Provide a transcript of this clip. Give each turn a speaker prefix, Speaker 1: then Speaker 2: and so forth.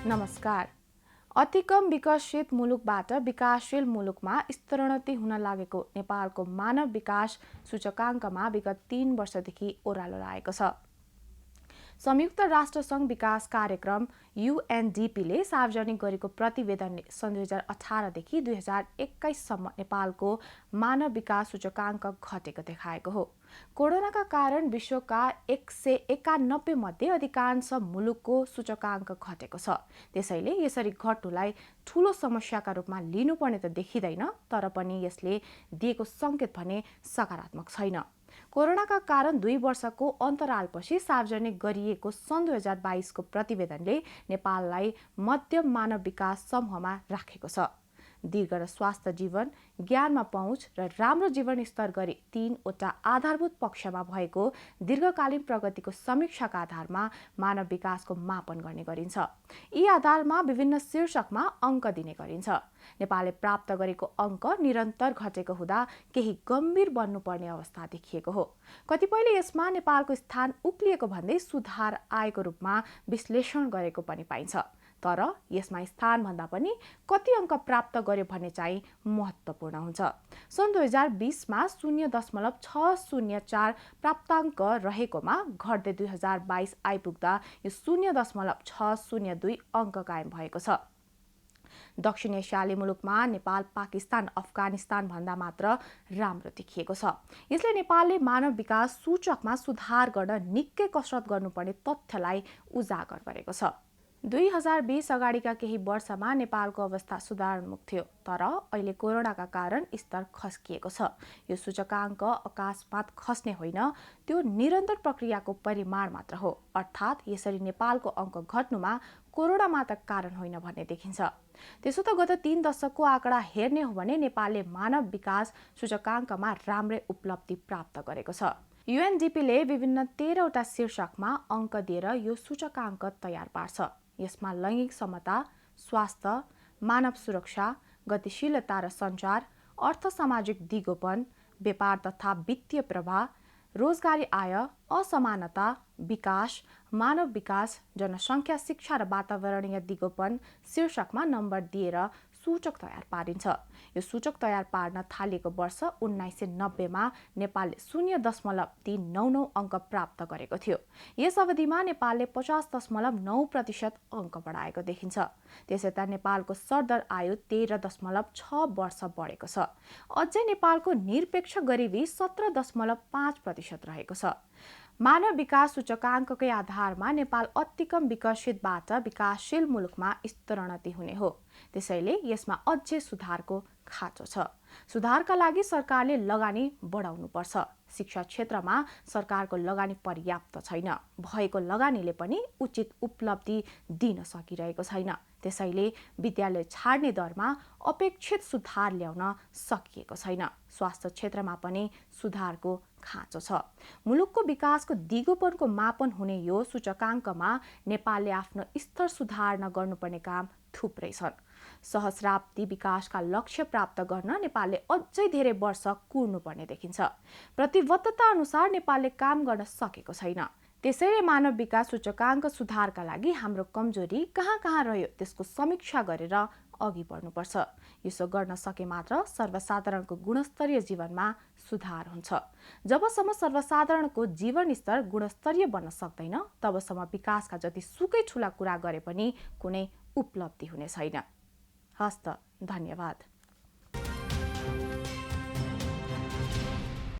Speaker 1: नमस्कार। अति कम विकसित मुलुकबाट विकासशील मुलुकमा स्तरोन्नति हुन लागेको नेपालको मानव विकास सूचकाङ्कमा विगत 3 वर्षदेखि ओह्रालो लागेको छ। संयुक्त राष्ट्रसङ्घ विकास कार्यक्रम UNDPले सार्वजनिक गरेको प्रतिवेदनले सन् 2018 देखि 2021 सम्म नेपालको मानव विकास सूचकाङ्क घटेको देखाएको हो। कोरोनाका कारण विश्वका 191 मध्ये अधिकांश मुलुकको सूचकाङ्क घटेको छ। त्यसैले यसरी घट्नुलाई ठूलो समस्याका रूपमा लिनुपर्ने त देखिँदैन, तर पनि यसले दिएको सङ्केत भने सकारात्मक छैन। कोरोनाका कारण 2 वर्षको अन्तरालपछि सार्वजनिक गरिएको सन् 2022 को प्रतिवेदनले नेपाललाई मध्यम मानव विकास समूहमा राखेको छ। दीर्घ र स्वास्थ्य जीवन, ज्ञानमा पहुँच र राम्रो जीवनस्तर गरी 3वटा आधारभूत पक्षमा भएको दीर्घकालीन प्रगतिको समीक्षाका आधारमा मानव विकासको मापन गर्ने गरिन्छ। यी आधारमा विभिन्न शीर्षकमा अङ्क दिने गरिन्छ। नेपालले प्राप्त गरेको अङ्क निरन्तर घटेको हुँदा केही गम्भीर बन्नुपर्ने अवस्था देखिएको हो। कतिपयले यसमा नेपालको स्थान उक्लिएको भन्दै सुधार आएको रूपमा विश्लेषण गरेको पनि पाइन्छ। तर यसमा स्थानभन्दा पनि कति अङ्क प्राप्त गर्यो भन्ने चाहिँ महत्त्वपूर्ण हुन्छ। सन् 2020 मा 0.604 प्राप्ताङ्क रहेकोमा घट्दै 2022 आइपुग्दा यो 0.602 अङ्क कायम भएको छ। दक्षिण एसियाली मुलुकमा नेपाल पाकिस्तान अफगानिस्तान भन्दा मात्र राम्रो देखिएको छ। यसले नेपालले मानव विकास सूचकमा सुधार गर्न निकै कसरत गर्नुपर्ने तथ्यलाई उजागर गरेको छ। 2020 अगाडिका केही वर्षमा नेपालको अवस्था सुधारोन्मुख थियो, तर अहिले कोरोनाका कारण स्तर खस्किएको छ। यो सूचकाङ्क अकस्मात खस्ने होइन, त्यो निरन्तर प्रक्रियाको परिमाण मात्र हो। अर्थात् यसरी नेपालको अङ्क घट्नुमा कोरोना मात्र कारण होइन भन्ने देखिन्छ। त्यसो त गत 3 दशकको आँकडा हेर्ने हो भने नेपालले मानव विकास सूचकाङ्कमा राम्रै उपलब्धि प्राप्त गरेको छ। UNDPले विभिन्न 13वटा शीर्षकमा अङ्क दिएर यो सूचकाङ्क तयार पार्छ। यसमा लैङ्गिक समता, स्वास्थ्य, मानव सुरक्षा, गतिशीलता र सञ्चार, अर्थ-सामाजिक दिगोपन, व्यापार तथा वित्तीय प्रवाह, रोजगारी आय, असमानता, विकास, मानव विकास, जनसङ्ख्या, शिक्षा र वातावरणीय दिगोपन शीर्षकमा नम्बर दिएर सूचक तयार पारिन्छ। यो सूचक तयार पार्न थालिएको वर्ष 1990 मा नेपालले 0.399 अङ्क प्राप्त गरेको थियो। यस अवधिमा नेपालले 50.9% अङ्क बढाएको देखिन्छ। त्यसयता नेपालको सरदर आयु 13.6 वर्ष बढेको छ। अझै नेपालको निरपेक्ष गरिबी 17.5% रहेको छ। मानव विकास सूचकाङ्ककै आधारमा नेपाल अति कम विकसितबाट विकासशील मुलुकमा स्तरोन्नति हुने हो। त्यसैले यसमा अझै सुधारको खाँचो छ। सुधारका लागि सरकारले लगानी बढाउनुपर्छ। शिक्षा क्षेत्रमा सरकारको लगानी पर्याप्त छैन। भएको लगानीले पनि उचित उपलब्धि दिन सकिरहेको छैन। त्यसैले विद्यालय छाड्ने दरमा अपेक्षित सुधार ल्याउन सकिएको छैन। स्वास्थ्य क्षेत्रमा पनि सुधारको खाँचो छ। मुलुकको विकासको दिगोपनको मापन हुने यो सूचकाङ्कमा नेपालले आफ्नो स्तर सुधार्न गर्नुपर्ने काम थुप्रै छन्। सहस्राब्दी विकासका लक्ष्य प्राप्त गर्न नेपालले अझै धेरै वर्ष कुर्नुपर्ने देखिन्छ। प्रतिबद्धता अनुसार नेपालले काम गर्न सकेको छैन। त्यसैले मानव विकास सूचकाङ्क सुधारका लागि हाम्रो कमजोरी कहाँ कहाँ रह्यो त्यसको समीक्षा गरेर अघि बढ्नुपर्छ। यसो गर्न सके मात्र सर्वसाधारणको गुणस्तरीय जीवनमा सुधार हुन्छ। जबसम्म सर्वसाधारणको जीवनस्तर गुणस्तरीय बन्न सक्दैन, तबसम्म विकासका जति सुकै ठूला कुरा गरे पनि कुनै उपलब्धि हुने छैन। हस्त, धन्यवाद।